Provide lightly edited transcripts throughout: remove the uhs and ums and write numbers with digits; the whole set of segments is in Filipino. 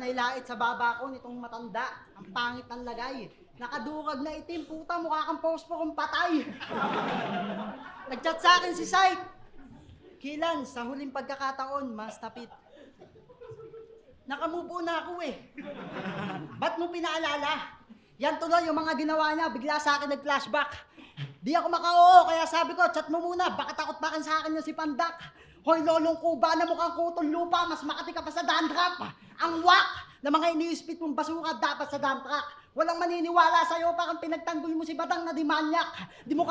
nailait sa baba ko nitong matanda. Ang pangit ng lagay. Nakadurag na itim, puta, mukha kang posporo kong patay. Nag-chat sa akin si Sight. Kilan, sa huling pagkakataon, mas tapit. Nakamupo na ako eh. Ba't mo pinaalala? Yan tuloy yung mga ginawa niya, bigla sa akin nag-flashback. Di ako maka-oo, kaya sabi ko, chat mo muna, baka takot pa sa akin yung si Pandak. Hoy, lolong kuba na mukhang kutong lupa, mas makati ka pa sa dandruff. Ang wak na mga iniispit mong basura dapat sa dump truck. Walang maniniwala sa'yo, parang pinagtanggol mo si Badang na di manyak. Di mo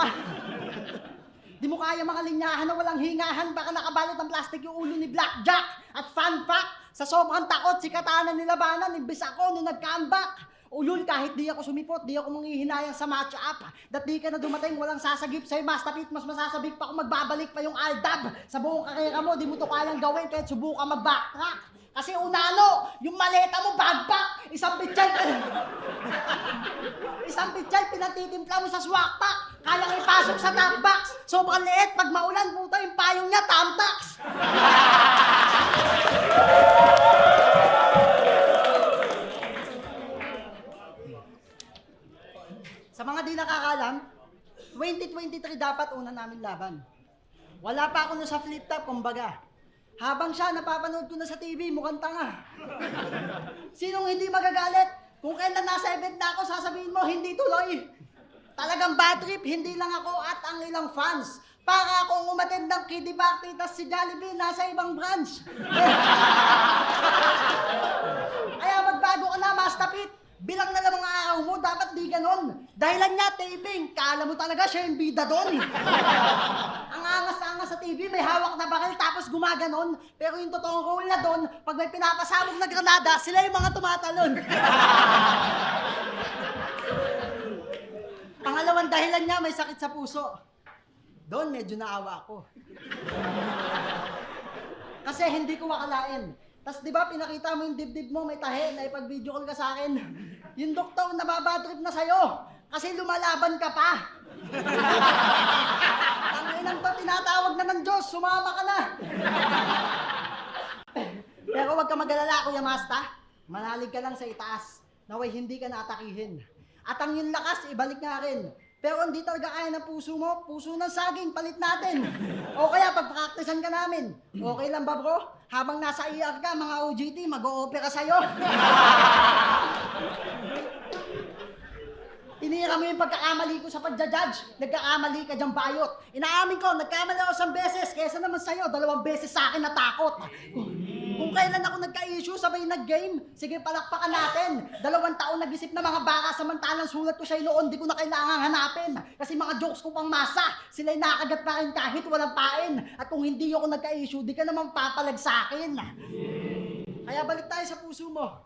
kaya mga linyahan na walang hingahan, baka nakabalot ng plastic yung ulo ni Blackjack. At fun fact, sa sobrang takot, si Katana nilabanan, imbis ako nung nag-comeback. Ulul, kahit di ako sumipot, di ako manghihinayang sa match-up. Dat di ka na dumating, walang sasagip sa'yo, Mastapit, mas masasabik pa kung magbabalik pa yung Aldab. Sa buong karera mo, di mo to kayang gawin kahit subukan mag-backtrack. Kasi unano, yung maleta mo, backpack, isang pitsay, pinatitimpla mo sa swak pack. Kaya ipasok sa top box. Sobrang liit, pag maulan, puta, yung payong niya, tamtax. Sa mga di nakakalam, 2023 dapat una namin laban. Wala pa ako na sa flip top, kumbaga. Habang siya, napapanood ko na sa TV, mukhang tanga. Sinong hindi magagalit? Kung kailan nasa event na ako, sasabihin mo, hindi tuloy. Talagang bad trip, hindi lang ako at ang ilang fans. Para akong umattend ng kiddie party, tas si Jollibee nasa ibang branch. Kaya magbago ka na, Mastapit. Bilang na lang mga araw mo, dapat di ganon. Dahilan niya, taping, kala mo talaga siya yung bida doon. Ang angas-angas sa TV, may hawak na baril tapos gumaganon. Pero yung totoong role na doon, pag may pinapasabog na granada, sila yung mga tumatalon. Pangalawang dahilan niya, may sakit sa puso. Doon, medyo naawa ako. Kasi hindi ko akalain. Tapos di ba pinakita mo yung dibdib mo, may tahe, na ipag-video call ka sa akin. Yung doktor nababadrip na sa'yo. Kasi lumalaban ka pa. Ang inang to, tinatawag na ng Diyos, sumama ka na. Pero huwag ka mag-alala, Kuya Masta. Manalig ka lang sa itaas. Naway hindi ka naatakihin. At ang yung lakas, ibalik nga rin. Pero hindi talaga kaya ng puso mo, puso ng saging, palit natin. O kaya pagpraktisan ka namin. Okay lang ba bro? Habang nasa ER ka, mga OJT, mag-o-opera sa'yo. Tinira mo yung pagkakamali ko sa pagja-judge. Nagkakamali ka diyang bayot. Inaamin ko, nagkamali ako 1 beses. Kesa naman sa'yo, 2 beses sa akin natakot. Kung kailan ako nagka-issue, sabay nag-game. Sige, palakpakan natin. 2 taon nag-isip na mga baka, samantalang sulat ko siya noon, di ko na kailangan hanapin. Kasi mga jokes ko pang masa, sila'y nakagat pa rin kahit walang pain. At kung hindi ako nagka-issue, di ka naman papalag sa akin. Kaya balik tayo sa puso mo.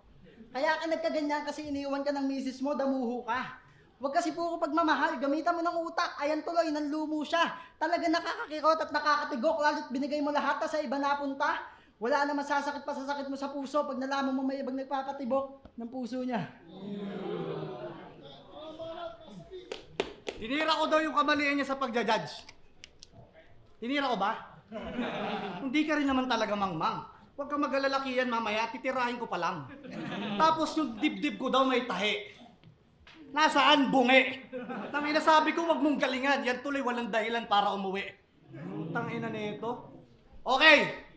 Kaya ka nagkaganyan kasi iniwan ka ng misis mo, damuho ka. Huwag kasi puro pagmamahal, gamitan mo ng utak. Ayan tuloy, nanlumo siya. Talaga nakakakirot at nakakatigok, lalo't binigay mo lahat sa iba napunta. Wala naman sasakit pa sa sakit mo sa puso pag nalaman mo may ibang nagpapatibok ng puso niya. Tinira ko daw yung kamalian niya sa pagja-judge. Tinira ko ba? Hindi ka rin naman talaga mangmang. Huwag kang mag-alalakihan mamaya, titirahin ko pa lang. Tapos yung dibdib ko daw may tahe. Nasaan bungi? Tangina sabi ko wag mong galingan, yan tuloy walang dahilan para umuwi. Tangina nito. Okay!